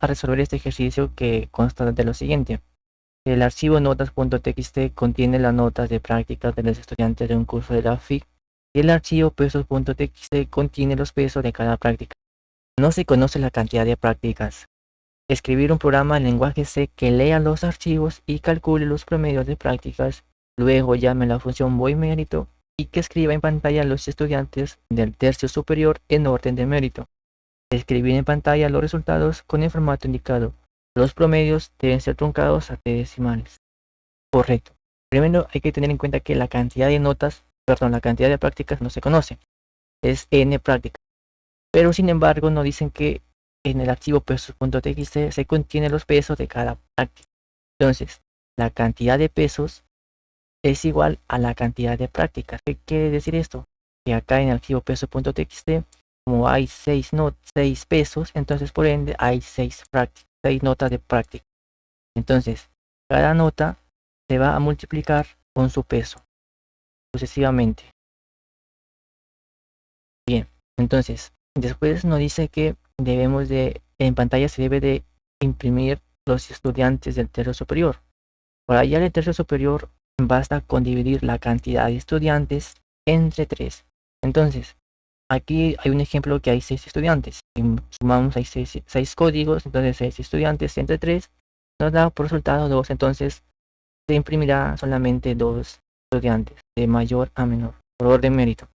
a resolver este ejercicio que consta de lo siguiente. El archivo notas.txt contiene las notas de práctica de los estudiantes de un curso de la FIC y el archivo pesos.txt contiene los pesos de cada práctica. No se conoce la cantidad de prácticas. Escribir un programa en lenguaje C que lea los archivos y calcule los promedios de prácticas, luego llame la función voidMérito y que escriba en pantalla a los estudiantes del tercio superior en orden de mérito. Escribir en pantalla los resultados con el formato indicado. Los promedios deben ser truncados a 3 decimales. Correcto. Primero hay que tener en cuenta que la cantidad de prácticas no se conoce. Es n prácticas. Pero sin embargo nos dicen que en el archivo pesos.txt se contienen los pesos de cada práctica. Entonces, la cantidad de pesos es igual a la cantidad de prácticas. ¿Qué quiere decir esto? Que acá en el archivo pesos.txt, como hay 6 pesos, entonces por ende hay 6 notas de práctica. Entonces, cada nota se va a multiplicar con su peso, sucesivamente. Bien, entonces, después nos dice que en pantalla se debe de imprimir los estudiantes del tercio superior. Para hallar el tercio superior basta con dividir la cantidad de estudiantes entre 3. Entonces, aquí hay un ejemplo que hay 6 estudiantes. Si sumamos hay 6 códigos, entonces 6 estudiantes entre 3 nos da por resultado 2. Entonces, se imprimirá solamente 2 estudiantes de mayor a menor por orden mérito.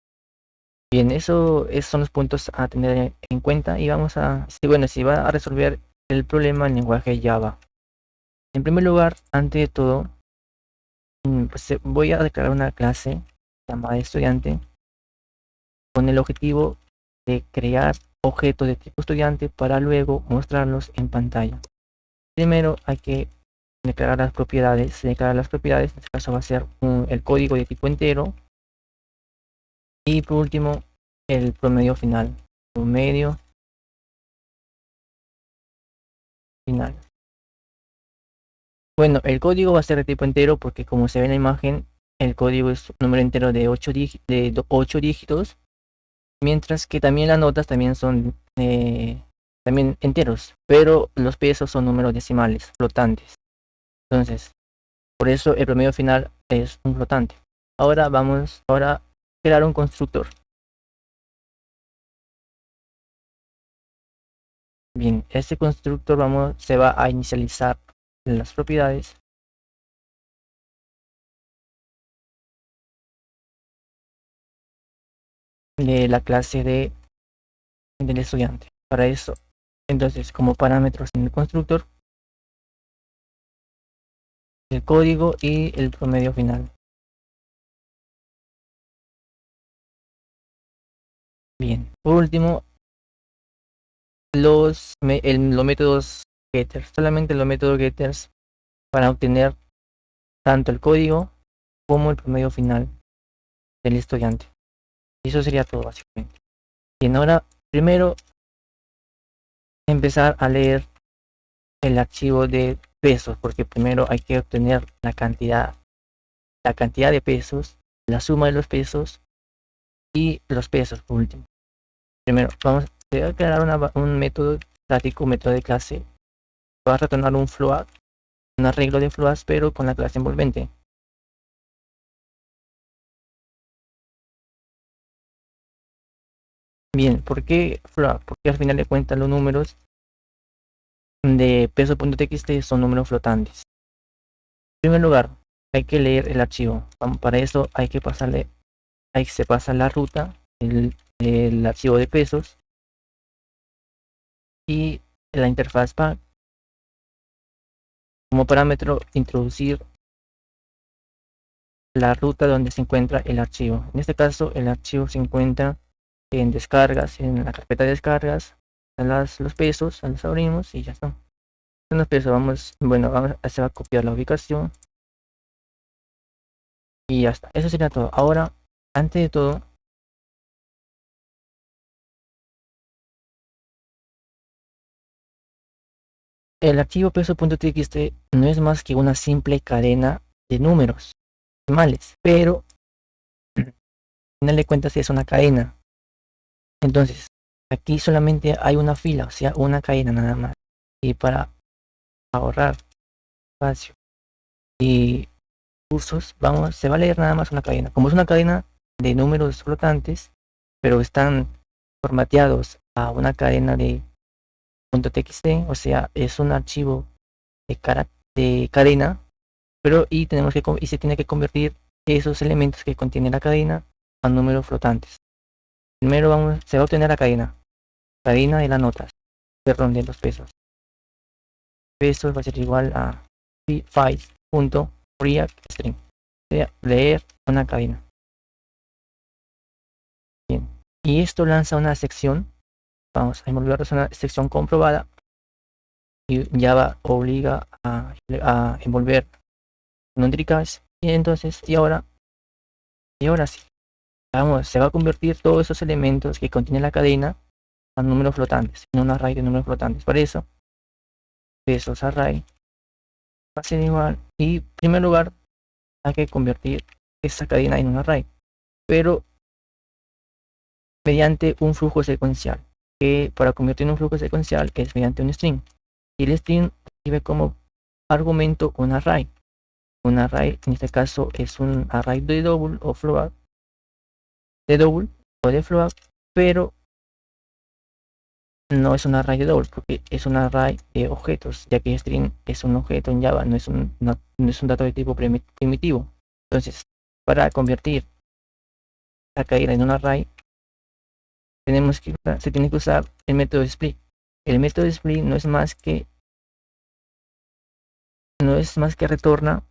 Bien, esos son los puntos a tener en cuenta y vamos a, si va a resolver el problema en lenguaje Java. En primer lugar, antes de todo, pues voy a declarar una clase llamada estudiante con el objetivo de crear objetos de tipo estudiante para luego mostrarlos en pantalla. Primero hay que declarar las propiedades. En este caso va a ser el código de tipo entero. Y por último, el promedio final. Promedio final. Bueno, el código va a ser de tipo entero porque como se ve en la imagen, el código es un número entero de 8 dígitos. Mientras que también las notas también son también enteros. Pero los pesos son números decimales, flotantes. Entonces, por eso el promedio final es un flotante. Ahora vamos a crear un constructor. Bien, este constructor se va a inicializar las propiedades de la clase del estudiante. Para eso, entonces, como parámetros en el constructor, el código y el promedio final. Bien, por último, los métodos getters, solamente los métodos getters para obtener tanto el código como el promedio final del estudiante. Y eso sería todo básicamente. Bien, ahora primero empezar a leer el archivo de pesos, porque primero hay que obtener la cantidad de pesos, la suma de los pesos y los pesos por último. Primero vamos a crear un método estático, método de clase. Va a retornar un float, un arreglo de floats, pero con la clase envolvente. Bien, ¿por qué float? Porque al final de cuentas los números de peso.txt son números flotantes. En primer lugar, hay que leer el archivo. Para eso se pasa la ruta, el archivo de pesos y la interfaz pack. Como parámetro, introducir la ruta donde se encuentra el archivo. En este caso, el archivo se encuentra en descargas, en la carpeta de descargas, los pesos, los abrimos y ya está. En los pesos se va a copiar la ubicación y ya está. Eso sería todo. Ahora, antes de todo, el archivo peso.txt no es más que una simple cadena de números decimales, pero al final de cuentas es una cadena. Entonces, aquí solamente hay una fila, o sea, una cadena nada más. y para ahorrar espacio y cursos, se va a leer nada más una cadena. Como es una cadena de números flotantes, pero están formateados a una cadena de .txt, o sea, es un archivo de cadena, pero y se tiene que convertir esos elementos que contiene la cadena a números flotantes. Primero se va a obtener la cadena de las notas, perdón, de los pesos. Pesos va a ser igual a files.readString, o sea, leer una cadena. Bien, y esto lanza una sección, vamos a envolvernos en una sección comprobada, y Java obliga a envolver NumDriCache, y entonces, y ahora sí, vamos, se va a convertir todos esos elementos que contiene la cadena a números flotantes, en un array de números flotantes. Por eso, pesos array va a ser igual, y en primer lugar hay que convertir esa cadena en un array, pero mediante un flujo secuencial, que para convertir en un flujo secuencial es mediante un string, y el string recibe como argumento un array. Un array en este caso es un array de double o float, pero no es un array de double porque es un array de objetos, ya que string es un objeto en Java, no es un dato de tipo primitivo. Entonces, para convertir la cadena en un array, se tiene que usar el método split. El método split no es más que retorna,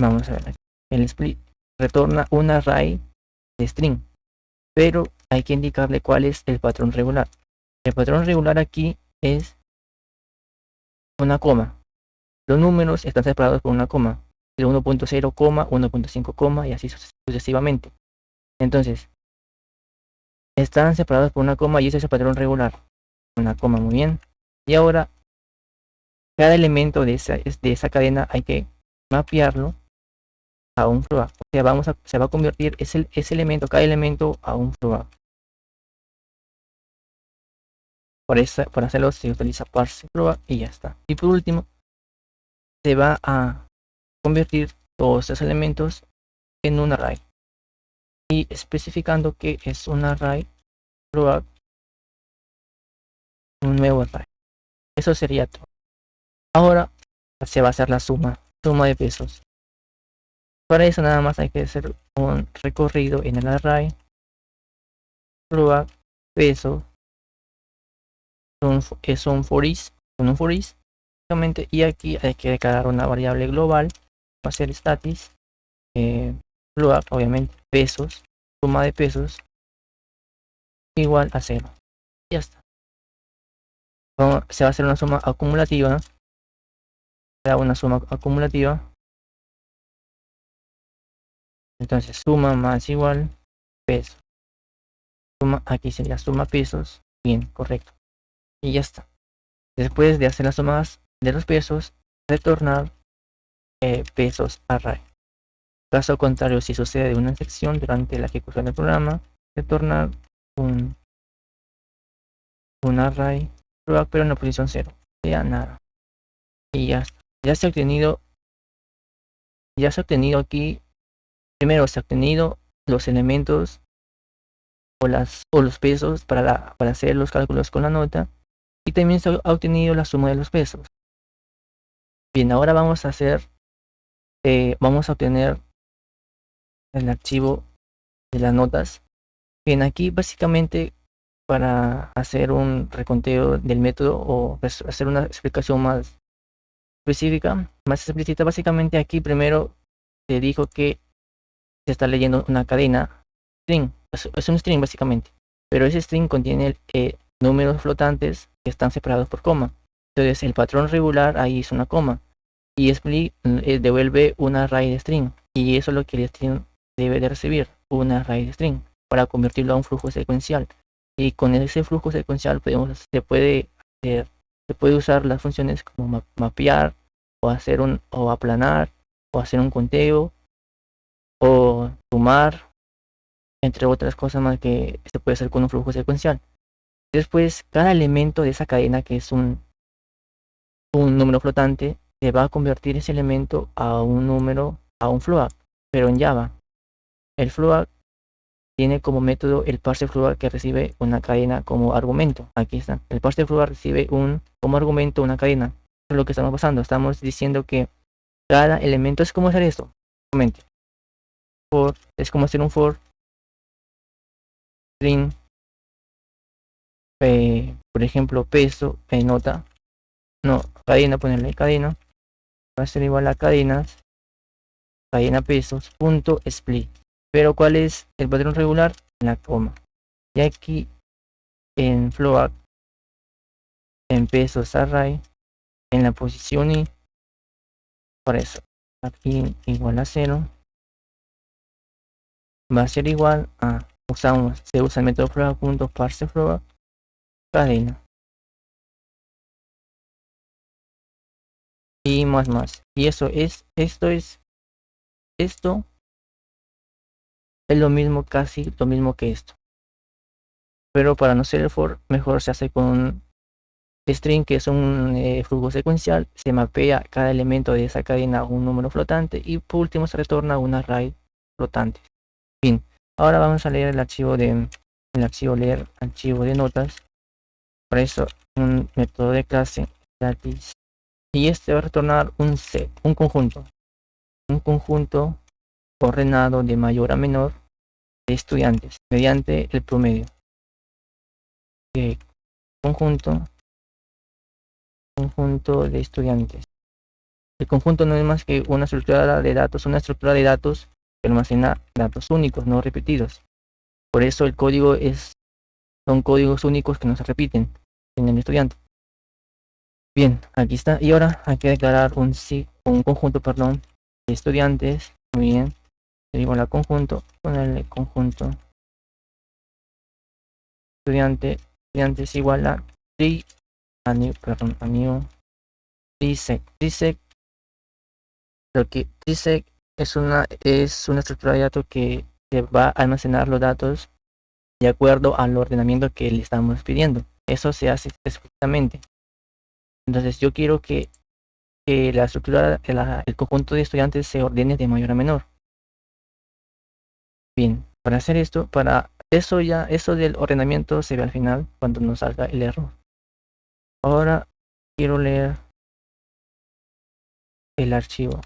vamos a ver, el split retorna un array de string, pero hay que indicarle cuál es el patrón regular. El patrón regular aquí es una coma. Los números están separados por una coma, de 1.0, 1.5, y así sucesivamente. Entonces, están separados por una coma y ese es el patrón regular. Una coma, muy bien. Y ahora, cada elemento de esa cadena hay que mapearlo a un float. O sea, se va a convertir ese elemento, cada elemento, a un float. Para hacerlo se utiliza parse float y ya está. Y por último, se va a convertir todos estos elementos en un array. Y especificando que es un array float, un nuevo array. Eso sería todo. Ahora se va a hacer la suma de pesos. Para eso nada más hay que hacer un recorrido en el array float peso es un for each, y aquí hay que declarar una variable global, va a ser status float, obviamente, pesos, suma de pesos igual a 0. Ya está. Se va a hacer una suma acumulativa, entonces suma más igual peso, aquí sería suma pesos, bien, correcto, y ya está. Después de hacer las sumas de los pesos, retornar pesos array. Caso contrario, si sucede una sección durante la ejecución del programa, retornar un array pero en la posición 0, sea nada. Y ya está. Ya se ha obtenido aquí. Primero se ha obtenido los elementos o los pesos para hacer los cálculos con la nota, y también se ha obtenido la suma de los pesos. Bien, ahora vamos a obtener el archivo de las notas. Bien, aquí básicamente para hacer un reconteo del método o hacer una explicación más específica, más explícita, básicamente aquí primero se dijo que se está leyendo una cadena string, es un string básicamente, pero ese string contiene números flotantes que están separados por coma. Entonces el patrón regular ahí es una coma, y split devuelve un array de string, y eso es lo que el string debe de recibir, un array de string, para convertirlo a un flujo secuencial. Y con ese flujo secuencial se puede usar las funciones como mapear, o aplanar, o hacer un conteo, o sumar, entre otras cosas más que se puede hacer con un flujo secuencial. Después, cada elemento de esa cadena, que es un un número flotante, se va a convertir ese elemento a un número, a un float, pero en Java. El float tiene como método el parse float que recibe una cadena como argumento. Aquí está. El parse float recibe como argumento una cadena. Eso es lo que estamos pasando. Estamos diciendo que cada elemento es como hacer esto. For, es como hacer un for string, por ejemplo, peso, nota, no, cadena, ponerle cadena, va a ser igual a cadenas, cadena pesos, punto split. Pero ¿cuál es el patrón regular? La coma. Y aquí en float, en pesos array, en la posición y por eso aquí igual a 0 va a ser igual a, se usa el método float.parse float cadena y más. Y esto es lo mismo, casi lo mismo que esto. Pero para no ser el for, mejor se hace con un string, que es un flujo secuencial. Se mapea cada elemento de esa cadena a un número flotante y por último se retorna un array flotante. Bien, ahora vamos a leer el archivo de notas. Para eso un método de clase static, y este va a retornar un set, un conjunto ordenado de mayor a menor de estudiantes mediante el promedio. Conjunto de estudiantes. El conjunto no es más que una estructura de datos que almacena datos únicos, no repetidos. Por eso el código son códigos únicos que no se repiten en el estudiante. Bien, aquí está. Y ahora hay que declarar un conjunto, de estudiantes. Muy bien. Igual a conjunto, ponerle conjunto estudiantes igual a trisec. Lo que trisec es una estructura de datos que se va a almacenar los datos de acuerdo al ordenamiento que le estamos pidiendo. Eso se hace específicamente. Entonces yo quiero que la estructura, el conjunto de estudiantes se ordene de mayor a menor. Bien, para hacer esto, eso del ordenamiento se ve al final cuando nos salga el error. Ahora quiero leer el archivo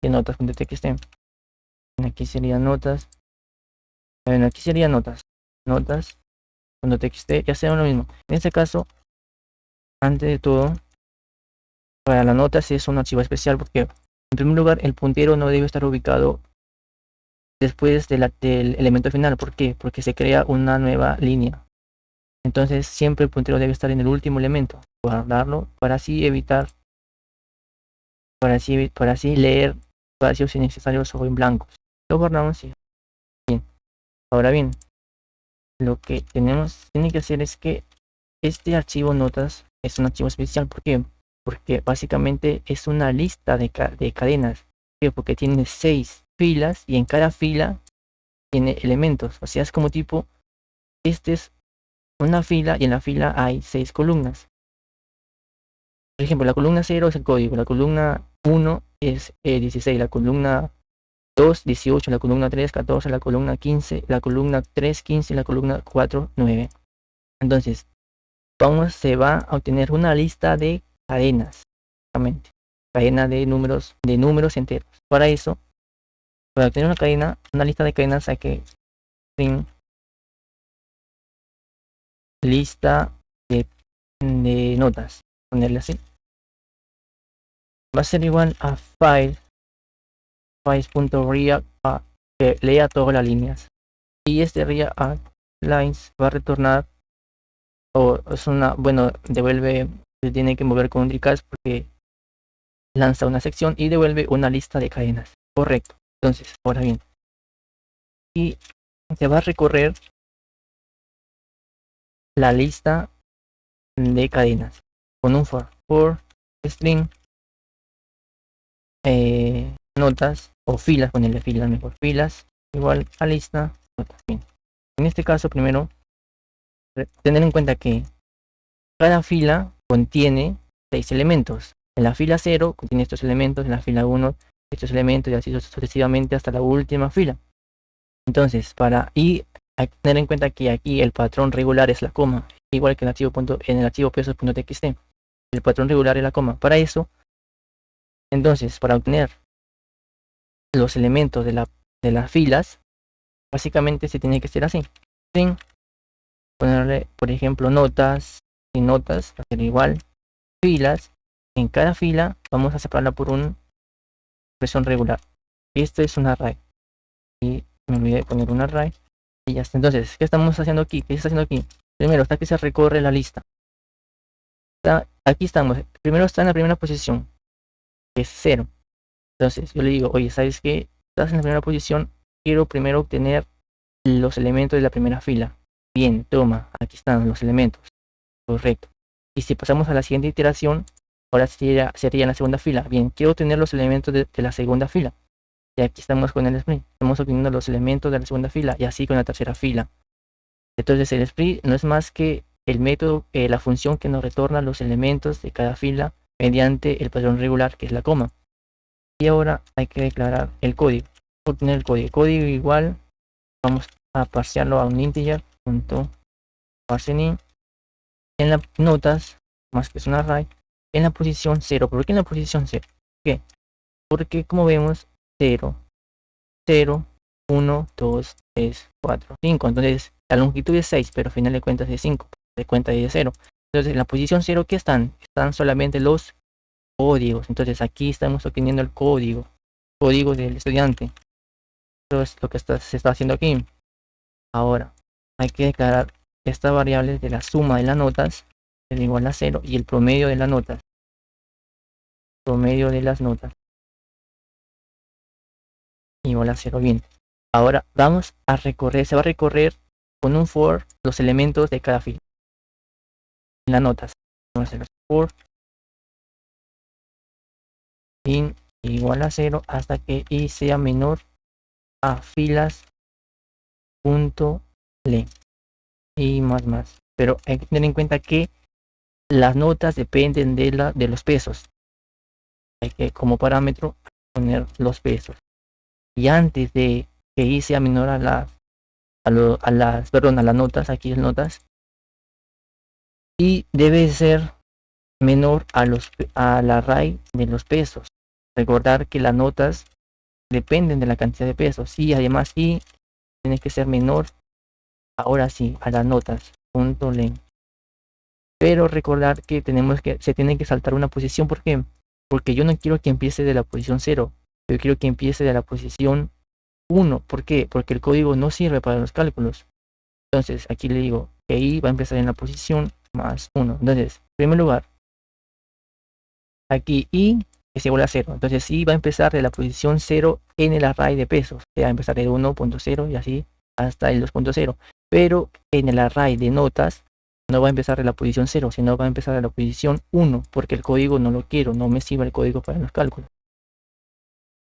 de notas.txt. Aquí serían notas. Aquí serían notas.txt, ya sea lo mismo. En este caso, antes de todo, para la nota sí es un archivo especial porque, en primer lugar, el puntero no debe estar ubicado después del elemento final. ¿Por qué? Porque se crea una nueva línea. Entonces siempre el puntero debe estar en el último elemento. Guardarlo para así evitar, para así leer espacios innecesarios o en blancos. Lo guardamos y bien. Ahora bien, lo que tiene que hacer es que este archivo notas es un archivo especial. ¿Por qué? Porque básicamente es una lista de cadenas. ¿Por qué? Porque tiene 6 filas y en cada fila tiene elementos. O sea, es como tipo, este es una fila y en la fila hay 6 columnas. Por ejemplo, la columna 0 es el código, la columna 1 es 16, la columna 2, 18, la columna 3, 14, la columna 15, la columna 3, 15, la columna 4, 9. Entonces, se va a obtener una lista de cadenas, cadena de números enteros. Para eso, para obtener una lista de cadenas, hay que string lista de notas, ponerle así. Va a ser igual a files.react que lea todas las líneas, y este react lines va a retornar, devuelve, se tiene que mover con un drecast porque lanza una sección y devuelve una lista de cadenas. Correcto. Entonces, ahora bien, y se va a recorrer la lista de cadenas con un for string notas o filas, ponerle filas mejor, filas igual a lista notas. Bien. En este caso, primero tener en cuenta que cada fila contiene 6 elementos. En la fila 0 contiene estos elementos, en la fila 1 estos elementos y así sucesivamente hasta la última fila. Entonces, hay que tener en cuenta que aquí el patrón regular es la coma, igual que en el archivo pesos.txt. El patrón regular es la coma. Para eso, entonces, para obtener los elementos de las filas, básicamente se tiene que hacer así. Sin ponerle, por ejemplo, notas, sin notas, va a ser igual. Filas, en cada fila vamos a separarla por una expresión regular. Esto es un array. Y me olvidé de poner un array. Y ya está. Entonces, ¿qué estamos haciendo aquí? ¿Qué se está haciendo aquí? Primero, hasta que se recorre la lista. Aquí estamos. Primero está en la primera posición, que es 0. Entonces, yo le digo, oye, ¿sabes qué? Estás en la primera posición. Quiero primero obtener los elementos de la primera fila. Bien, toma, aquí están los elementos. Correcto. Y si pasamos a la siguiente iteración, ahora sería en la segunda fila. Bien, quiero obtener los elementos de la segunda fila. Y aquí estamos con el split. Estamos obteniendo los elementos de la segunda fila y así con la tercera fila. Entonces el split no es más que el método, la función que nos retorna los elementos de cada fila mediante el patrón regular, que es la coma. Y ahora hay que declarar el código. Obtener el código igual, vamos a parsearlo a un integer, .parseInt. En las notas, más que es un array, en la posición 0. ¿Por qué en la posición 0? ¿Por qué? Porque como vemos, 0, 0, 1, 2, 3, 4, 5. Entonces la longitud es 6, pero al final de cuentas es 5. De cuenta de 0. Entonces en la posición 0, ¿qué están? Están solamente los códigos. Entonces aquí estamos obteniendo el código del estudiante. Eso es lo que se está haciendo aquí. Ahora hay que declarar esta variable de la suma de las notas es igual a 0 y el promedio de las notas. Promedio de las notas igual a 0. Bien. Ahora vamos a recorrer, se va a recorrer con un for los elementos de cada fila. En las notas. Vamos a hacer for in igual a 0 hasta que i sea menor a filas punto len y más. Pero hay que tener en cuenta que las notas dependen de los pesos. Hay que como parámetro poner los pesos. Y antes de que i sea menor a las notas, aquí es notas, y debe ser menor al array de los pesos. Recordar que las notas dependen de la cantidad de pesos y además i tiene que ser menor, ahora sí, a las notas .len. Pero recordar que se tiene que saltar una posición. ¿Por qué? Porque yo no quiero que empiece de la posición 0, yo quiero que empiece de la posición 1. ¿Por qué? Porque el código no sirve para los cálculos. Entonces aquí le digo que i va a empezar en la posición más 1. Entonces, en primer lugar, aquí i es igual a 0. Entonces i va a empezar de la posición 0 en el array de pesos. O sea, va a empezar el 1.0 y así hasta el 2.0. Pero en el array de notas no va a empezar de la posición 0, sino va a empezar de la posición 1, porque el código no lo quiero, no me sirve el código para los cálculos.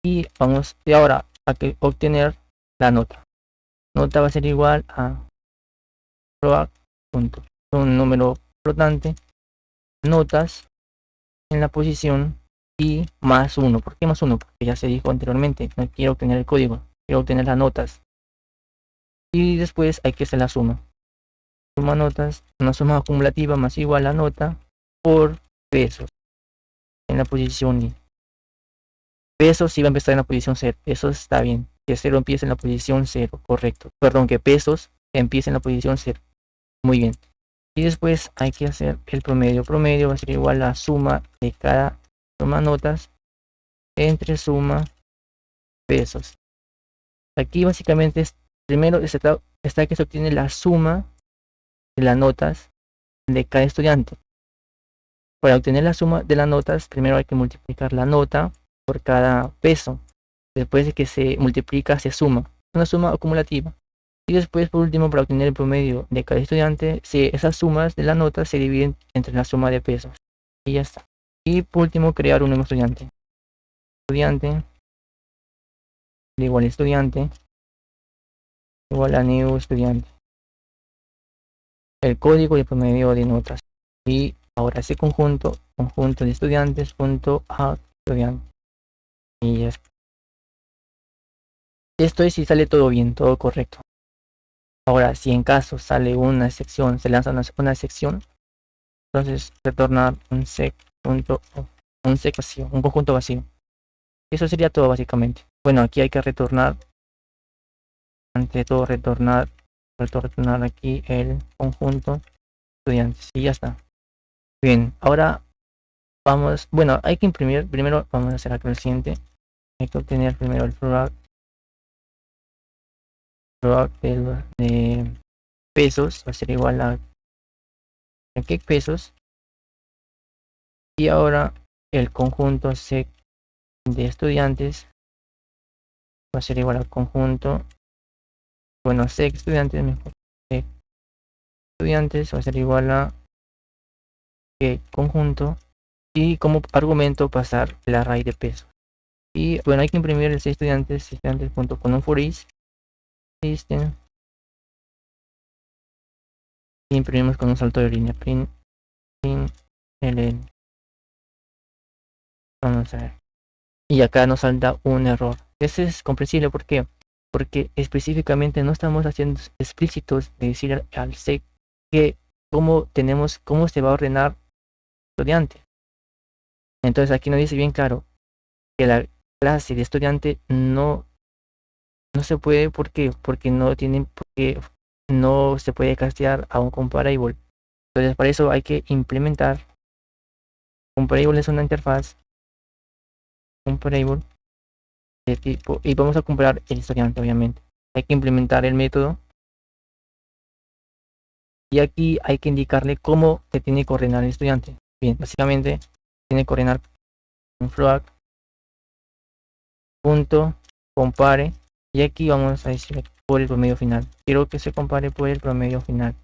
Y vamos ahora a obtener la nota. Nota va a ser igual a proact. Un número flotante, notas en la posición y más 1. ¿Por qué más 1? Porque ya se dijo anteriormente, no quiero obtener el código, quiero obtener las notas. Y después hay que hacer la suma. Suma notas, una suma acumulativa más igual a nota por pesos en la posición i. Pesos sí va a empezar en la posición 0, eso está bien. Que 0 empiece en la posición 0, correcto. Perdón, que pesos empiece en la posición 0. Muy bien. Y después hay que hacer el promedio. Promedio va a ser igual a suma de cada suma notas entre suma pesos. Aquí básicamente primero está que se obtiene la suma de las notas de cada estudiante. Para obtener la suma de las notas, primero hay que multiplicar la nota por cada peso. Después de que se multiplica, se suma. Una suma acumulativa. Y después, por último, para obtener el promedio de cada estudiante, esas sumas de la nota se dividen entre la suma de pesos. Y ya está. Y por último, crear un nuevo estudiante. Estudiante igual a estudiante igual a new estudiante. El código y el promedio de notas. Y ahora ese conjunto conjunto de estudiantes punto a estudiante. Y ya está. Esto es si sale todo bien, todo correcto. Ahora, si en caso sale una excepción, se lanza una excepción, entonces retornar un sec punto un sec vacío, un conjunto vacío. Eso sería todo básicamente. Bueno, aquí hay que retornar, ante todo retornar aquí el conjunto estudiantes y ya está. Bien, ahora vamos, bueno, hay que imprimir, primero vamos a hacer acá el siguiente. Hay que obtener primero el product de pesos, va a ser igual a qué pesos. Y ahora el conjunto sec de estudiantes va a ser igual al conjunto, bueno, sec estudiantes mejor, sec estudiantes va a ser igual a que conjunto y como argumento pasar la raíz de peso. Y bueno, hay que imprimir el estudiantes punto con un for each system y imprimimos con un salto de línea print ll. Vamos a ver, y acá nos salta un error. Ese es comprensible, ¿por qué? Porque específicamente no estamos haciendo explícitos de decir al sec que cómo se va a ordenar estudiante. Entonces aquí nos dice bien claro que la clase de estudiante no se puede, ¿por qué? Porque no se puede castear a un comparable. Entonces para eso hay que implementar comparable. Es una interfaz comparable de tipo, y vamos a comparar el estudiante, obviamente. Hay que implementar el método y aquí hay que indicarle cómo se tiene que ordenar el estudiante. Bien, básicamente tiene que ordenar un float punto compare, y aquí vamos a decir por el promedio final. Quiero que se compare por el promedio final.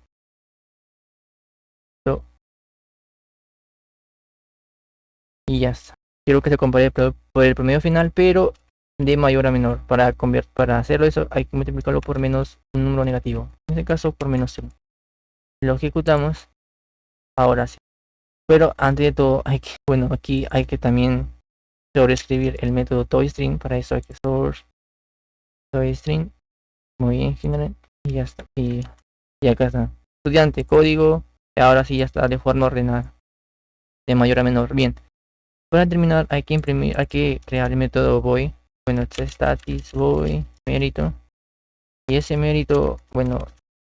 Y ya está. Quiero que se compare por el promedio final, pero de mayor a menor. Para hacerlo eso hay que multiplicarlo por menos un número negativo. En este caso por menos 0. Lo ejecutamos. Ahora sí. Pero antes de todo bueno, aquí hay que también sobreescribir el método toString. Para eso hay que source toString. Muy bien, general. Y ya está. Y acá está. Estudiante, código. Ahora sí ya está de forma ordenada. De mayor a menor. Bien. Para terminar hay que crear el método void. Bueno, status void mérito. Y ese mérito, bueno,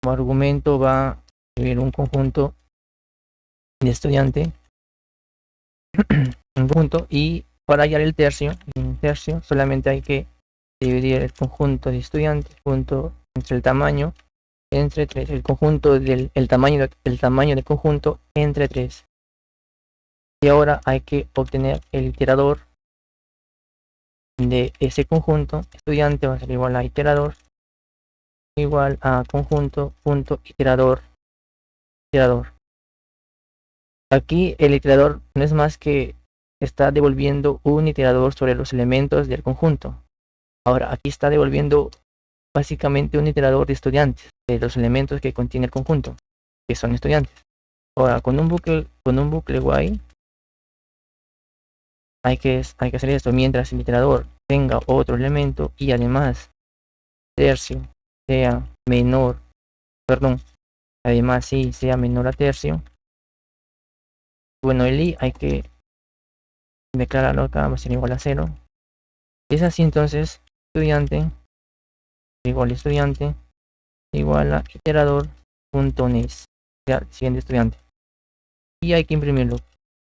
como argumento va a recibir un conjunto de estudiante. Un conjunto, y para hallar el tercio, solamente hay que dividir el conjunto de estudiantes entre el tamaño entre 3, el conjunto el tamaño del conjunto entre 3. Y ahora hay que obtener el iterador de ese conjunto. Estudiante va a ser igual a iterador igual a conjunto punto iterador. Aquí el iterador no es más que está devolviendo un iterador sobre los elementos del conjunto. Ahora aquí está devolviendo básicamente un iterador de estudiantes, de los elementos que contiene el conjunto, que son estudiantes. Ahora con un bucle while hay que hacer esto mientras el iterador tenga otro elemento y además tercio sea menor, además sí sea menor a tercio. Bueno, el i hay que declararlo acá, va a ser igual a 0. Es así, entonces estudiante igual a iterador.next, ya siguiente estudiante, y hay que imprimirlo.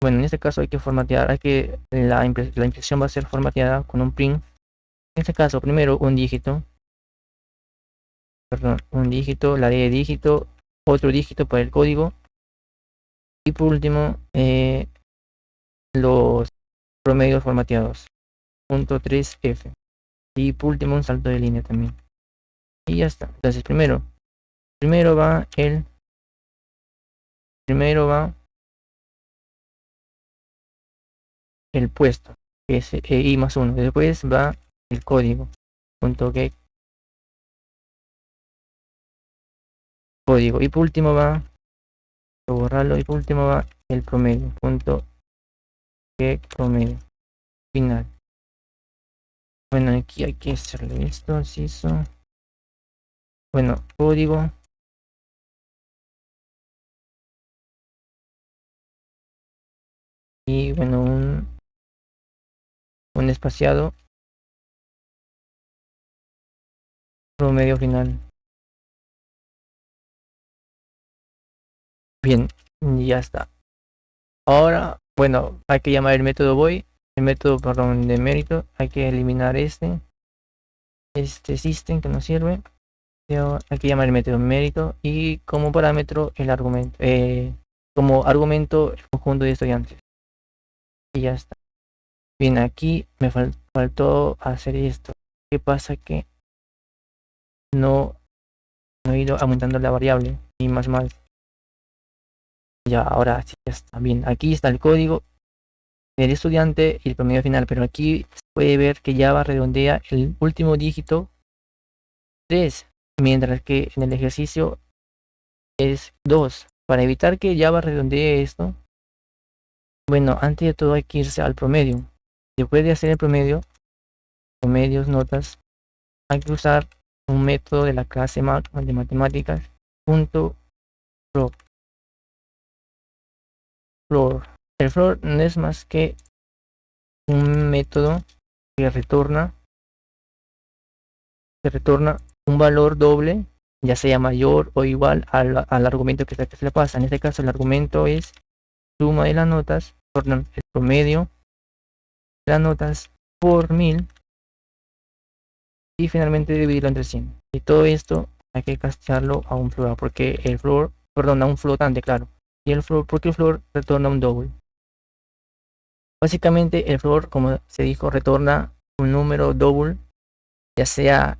Bueno, en este caso hay que formatear, la impresión va a ser formateada con un print. En este caso primero un dígito, la D de dígito, otro dígito para el código, y por último los promedios formateados, .3f, y por último un salto de línea también, y ya está. Entonces primero va el puesto, que es i más 1. Después va el código, .get código, y por último va, borrarlo, y por último va el promedio, que promedio final. Bueno, aquí hay que hacerle esto, inciso. Bueno, código. Y bueno, un espaciado promedio final. Bien, ya está. Ahora, bueno, hay que llamar el método void, el método, perdón, de mérito. Hay que eliminar este system que nos sirve. Hay que llamar el método mérito y como parámetro el argumento, como argumento el conjunto de estudiantes. Y ya está. Bien, aquí me faltó hacer esto. ¿Qué pasa? Que no he ido aumentando la variable y más. Ya, ahora sí ya está bien. Aquí está el código del estudiante y el promedio final, pero aquí se puede ver que Java redondea el último dígito 3, mientras que en el ejercicio es 2. Para evitar que Java redondee esto, bueno, antes de todo hay que irse al promedio. Después de hacer el promedio, promedios, notas, hay que usar un método de la clase de matemáticas, punto floor. El floor no es más que un método que retorna un valor doble, ya sea mayor o igual al argumento que se le pasa. En este caso el argumento es suma de las notas, perdón, el promedio de las notas por 1000 y finalmente dividirlo entre 100. Y todo esto hay que castearlo a un floor, porque el floor, perdón, a un flotante, claro. Y el floor, porque el floor retorna un double. Básicamente el floor, como se dijo, retorna un número double, ya sea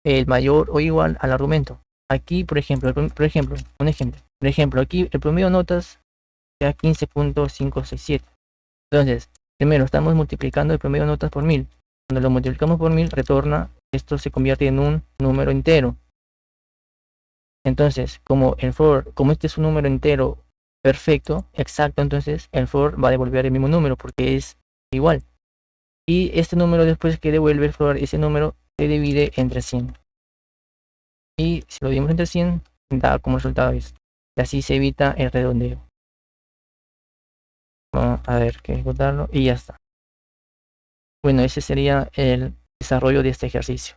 el mayor o igual al argumento. Aquí, por ejemplo, aquí el promedio de notas sea 15.567. Entonces, primero estamos multiplicando el promedio de notas por 1000. Cuando lo multiplicamos por 1000, retorna, esto se convierte en un número entero. Entonces, como este es un número entero perfecto, exacto, entonces el for va a devolver el mismo número porque es igual. Y este número, después que devuelve el for, ese número se divide entre 100. Y si lo dividimos entre 100, da como resultado esto. Y así se evita el redondeo. Vamos a ver que ejecutarlo y ya está. Bueno, ese sería el desarrollo de este ejercicio.